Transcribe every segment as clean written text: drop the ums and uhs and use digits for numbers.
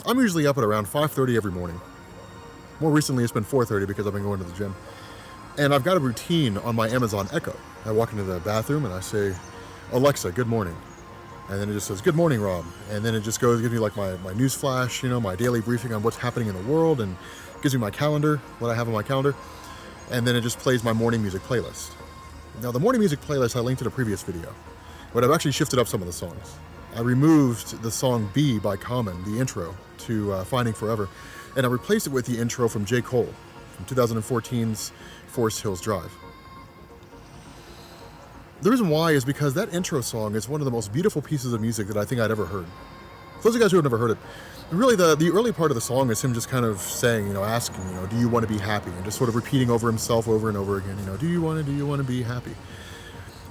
I'm usually up at around 5:30 every morning. More recently, it's been 4:30 because I've been going to the gym. And I've got a routine on my Amazon Echo. I walk into the bathroom and I say, Alexa, good morning. And then it just says, good morning, Rob. And then it just gives me like my news flash, my daily briefing on what's happening in the world, and gives me my calendar, what I have on my calendar. And then it just plays my morning music playlist. Now, the morning music playlist I linked in a previous video, but I've actually shifted up some of the songs. I removed the song B by Common, the intro to Finding Forever, and I replaced it with the intro from J. Cole from 2014's Forest Hills Drive. The reason why is because that intro song is one of the most beautiful pieces of music that I think I'd ever heard. For those of you guys who have never heard it, really the early part of the song is him just kind of saying, asking, do you want to be happy? And just sort of repeating over himself over and over again, do you want to be happy?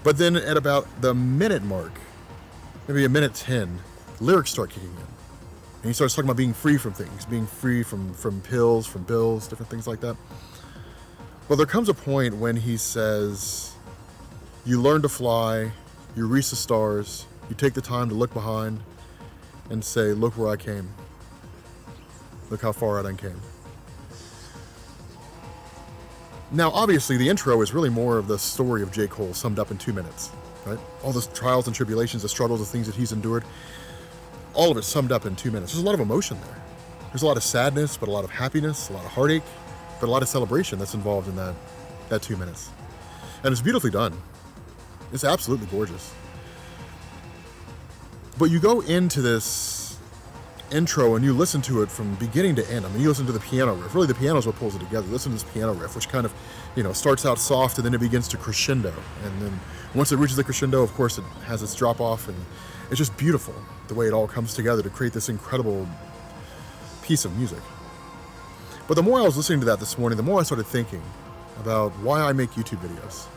But then at about the minute mark, maybe a minute 10, lyrics start kicking in. And he starts talking about being free from things, being free from pills, from bills, different things like that. Well, there comes a point when he says, you learn to fly, you reach the stars, you take the time to look behind and say, look where I came. Look how far I done came. Now, obviously, the intro is really more of the story of J. Cole summed up in 2 minutes, right? All the trials and tribulations, the struggles, the things that he's endured, all of it summed up in 2 minutes. There's a lot of emotion there. There's a lot of sadness, but a lot of happiness, a lot of heartache, but a lot of celebration that's involved in that 2 minutes. And it's beautifully done. It's absolutely gorgeous. But you go into this intro and you listen to it from beginning to end. I mean, you listen to the piano riff. Really, the piano is what pulls it together. You listen to this piano riff, which kind of, starts out soft and then it begins to crescendo. And then once it reaches the crescendo, of course, it has its drop off. And it's just beautiful the way it all comes together to create this incredible piece of music. But the more I was listening to that this morning, the more I started thinking about why I make YouTube videos.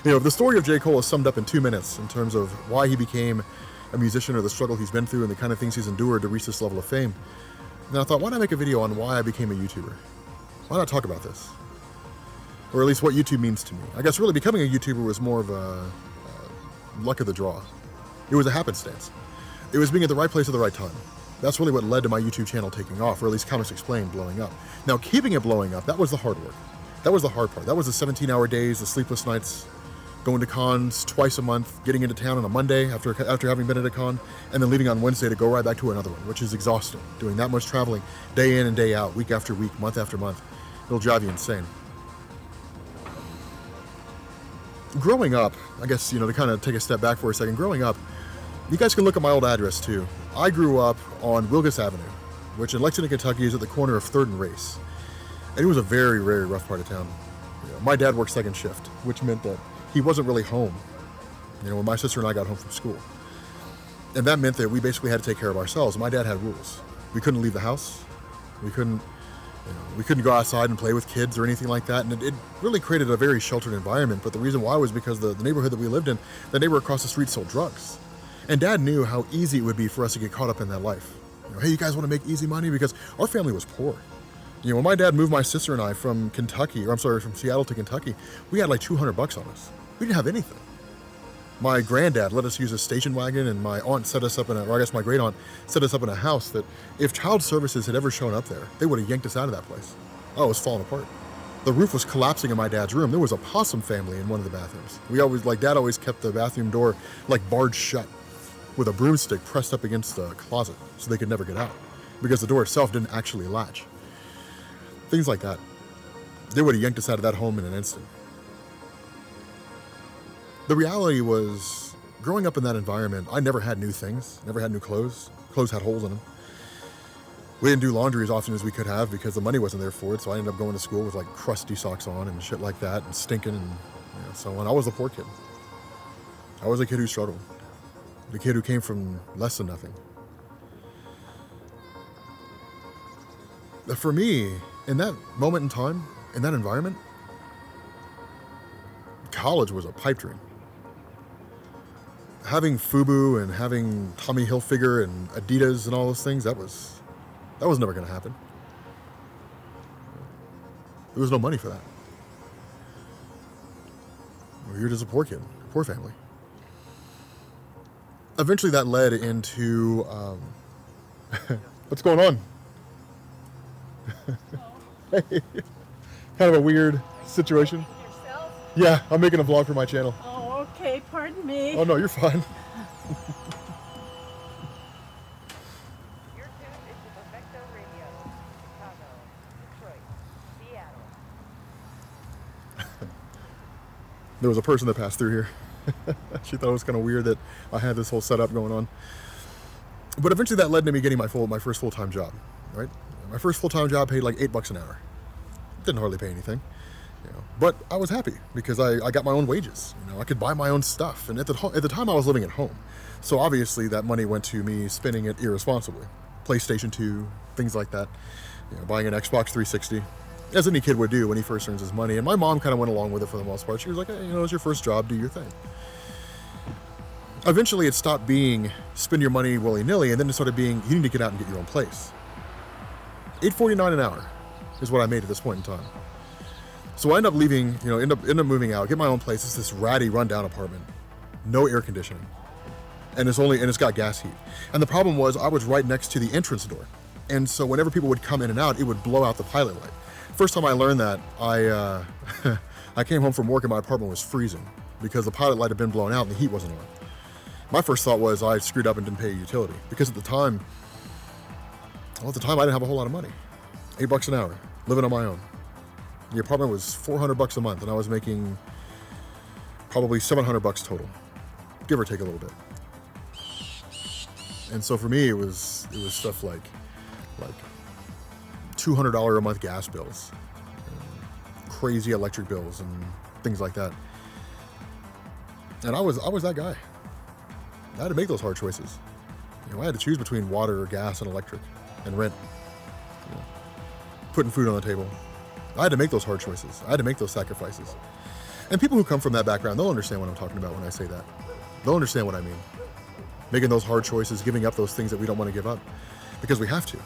The story of J. Cole is summed up in 2 minutes in terms of why he became a musician or the struggle he's been through and the kind of things he's endured to reach this level of fame. And I thought, why not make a video on why I became a YouTuber? Why not talk about this? Or at least what YouTube means to me. I guess really becoming a YouTuber was more of a luck of the draw. It was a happenstance. It was being at the right place at the right time. That's really what led to my YouTube channel taking off, or at least Comics Explained blowing up. Now, keeping it blowing up, that was the hard work. That was the hard part. That was the 17-hour days, the sleepless nights, going to cons twice a month, getting into town on a Monday after having been at a con, and then leaving on Wednesday to go right back to another one, which is exhausting. Doing that much traveling, day in and day out, week after week, month after month. It'll drive you insane. Growing up, I guess, to kind of take a step back for a second, growing up, you guys can look at my old address too. I grew up on Wilgus Avenue, which in Lexington, Kentucky is at the corner of 3rd and Race. And it was a very, very rough part of town. My dad worked second shift, which meant that he wasn't really home, when my sister and I got home from school. And that meant that we basically had to take care of ourselves. My dad had rules. We couldn't leave the house. We couldn't go outside and play with kids or anything like that. And it really created a very sheltered environment. But the reason why was because the neighborhood that we lived in, the neighbor across the street sold drugs. And Dad knew how easy it would be for us to get caught up in that life. Hey, you guys want to make easy money? Because our family was poor. When my dad moved my sister and I from from Seattle to Kentucky, we had like $200 on us. We didn't have anything. My granddad let us use a station wagon, and my aunt set us up my great aunt set us up in a house that if child services had ever shown up there, they would have yanked us out of that place. Oh, it was falling apart. The roof was collapsing in my dad's room. There was a possum family in one of the bathrooms. Dad always kept the bathroom door barred shut with a broomstick pressed up against the closet so they could never get out because the door itself didn't actually latch. Things like that. They would have yanked us out of that home in an instant. The reality was, growing up in that environment, I never had new things, never had new clothes. Clothes had holes in them. We didn't do laundry as often as we could have because the money wasn't there for it, so I ended up going to school with crusty socks on and shit like that, and stinking and so on. I was the poor kid. I was a kid who struggled. The kid who came from less than nothing. For me, in that moment in time, in that environment, college was a pipe dream. Having FUBU and having Tommy Hilfiger and Adidas and all those things, that was never going to happen. There was no money for that. You're just a poor kid, a poor family. Eventually that led into What's going on? Hey, kind of a weird situation. Yourself? Yeah, I'm making a vlog for my channel. Oh, okay. Pardon me. Oh no, you're fine. You're tuned into Perfecto Radio, Chicago, Detroit, Seattle. There was a person that passed through here. She thought it was kind of weird that I had this whole setup going on. But eventually that led to me getting my first full-time job, right? My first full-time job paid like $8 an hour. Didn't hardly pay anything, but I was happy because I got my own wages. I could buy my own stuff, and at the time I was living at home, so obviously that money went to me spending it irresponsibly. PlayStation 2, things like that. Buying an Xbox 360, as any kid would do when he first earns his money. And my mom kind of went along with it for the most part. She was like, hey, it's your first job, do your thing. Eventually it stopped being spend your money willy-nilly, and then it started being you need to get out and get your own place. $8.49 an hour is what I made at this point in time. So I end up leaving, end up moving out, get my own place. It's this ratty, rundown apartment, no air conditioning, and it's got gas heat. And the problem was I was right next to the entrance door, and so whenever people would come in and out, it would blow out the pilot light. First time I learned that, I came home from work and my apartment was freezing because the pilot light had been blown out and the heat wasn't on. My first thought was I screwed up and didn't pay a utility because at the time I didn't have a whole lot of money. $8 an hour, living on my own. The apartment was $400 a month, and I was making probably $700 total, give or take a little bit. And so for me, it was stuff like $200 a month gas bills, crazy electric bills, and things like that. And I was that guy. I had to make those hard choices. I had to choose between water or gas and electric and rent. Putting food on the table. I had to make those hard choices. I had to make those sacrifices. And people who come from that background, they'll understand what I'm talking about when I say that. They'll understand what I mean. Making those hard choices, giving up those things that we don't want to give up, because we have to.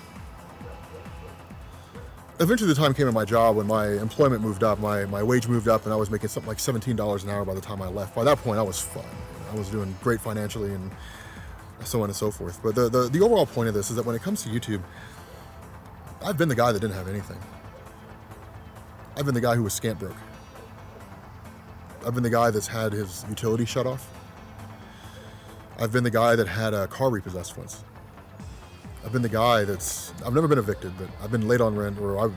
Eventually the time came in my job when my employment moved up, my wage moved up, and I was making something like $17 an hour by the time I left. By that point, I was fine. I was doing great financially and so on and so forth. But the overall point of this is that when it comes to YouTube, I've been the guy that didn't have anything. I've been the guy who was scant broke. I've been the guy that's had his utility shut off. I've been the guy that had a car repossessed once. I've been the guy I've never been evicted, but I've been late on rent, or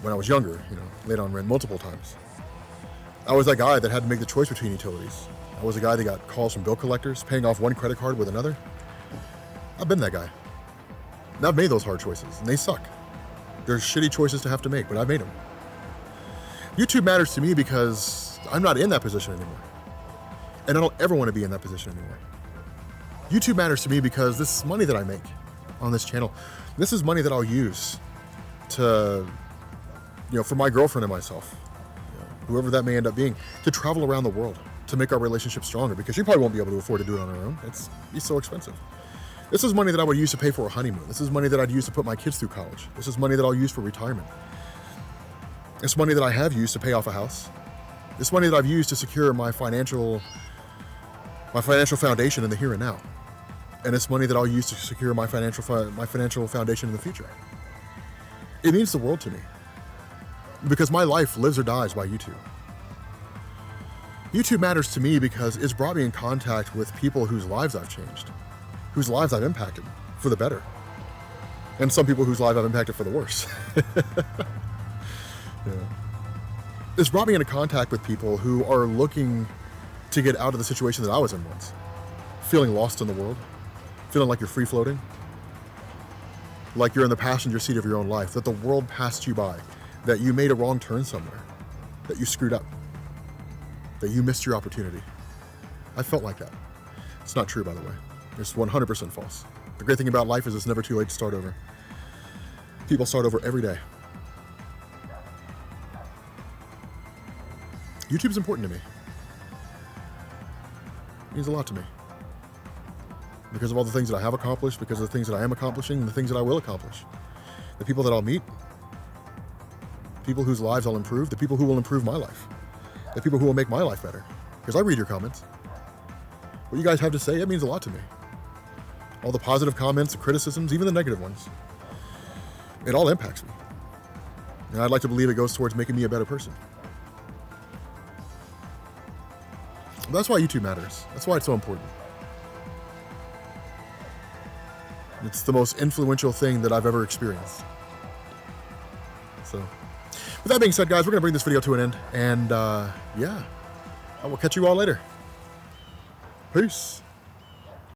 when I was younger, late on rent multiple times. I was that guy that had to make the choice between utilities. I was the guy that got calls from bill collectors, paying off one credit card with another. I've been that guy. And I've made those hard choices, and they suck. They're shitty choices to have to make, but I've made them. YouTube matters to me because I'm not in that position anymore. And I don't ever want to be in that position anymore. YouTube matters to me because this money that I make on this channel, this is money that I'll use to, for my girlfriend and myself, whoever that may end up being, to travel around the world, to make our relationship stronger, because she probably won't be able to afford to do it on her own. It's so expensive. This is money that I would use to pay for a honeymoon. This is money that I'd use to put my kids through college. This is money that I'll use for retirement. It's money that I have used to pay off a house. It's money that I've used to secure my financial foundation in the here and now. And it's money that I'll use to secure my financial foundation in the future. It means the world to me, because my life lives or dies by YouTube. YouTube matters to me because it's brought me in contact with people whose lives I've changed, whose lives I've impacted for the better, and some people whose lives I've impacted for the worse. It's brought me into contact with people who are looking to get out of the situation that I was in once, feeling lost in the world, feeling like you're free-floating, like you're in the passenger seat of your own life, that the world passed you by, that you made a wrong turn somewhere, that you screwed up, that you missed your opportunity. I felt like that. It's not true, by the way. It's 100% false. The great thing about life is it's never too late to start over. People start over every day. YouTube's important to me. It means a lot to me. Because of all the things that I have accomplished, because of the things that I am accomplishing, and the things that I will accomplish. The people that I'll meet, people whose lives I'll improve, the people who will improve my life, the people who will make my life better. Because I read your comments. What you guys have to say, it means a lot to me. all the positive comments, the criticisms, even the negative ones. It all impacts me. And I'd like to believe it goes towards making me a better person. That's why YouTube matters. That's why it's so important. It's the most influential thing that I've ever experienced. So, with that being said, guys, we're going to bring this video to an end. And, yeah, I will catch you all later. Peace.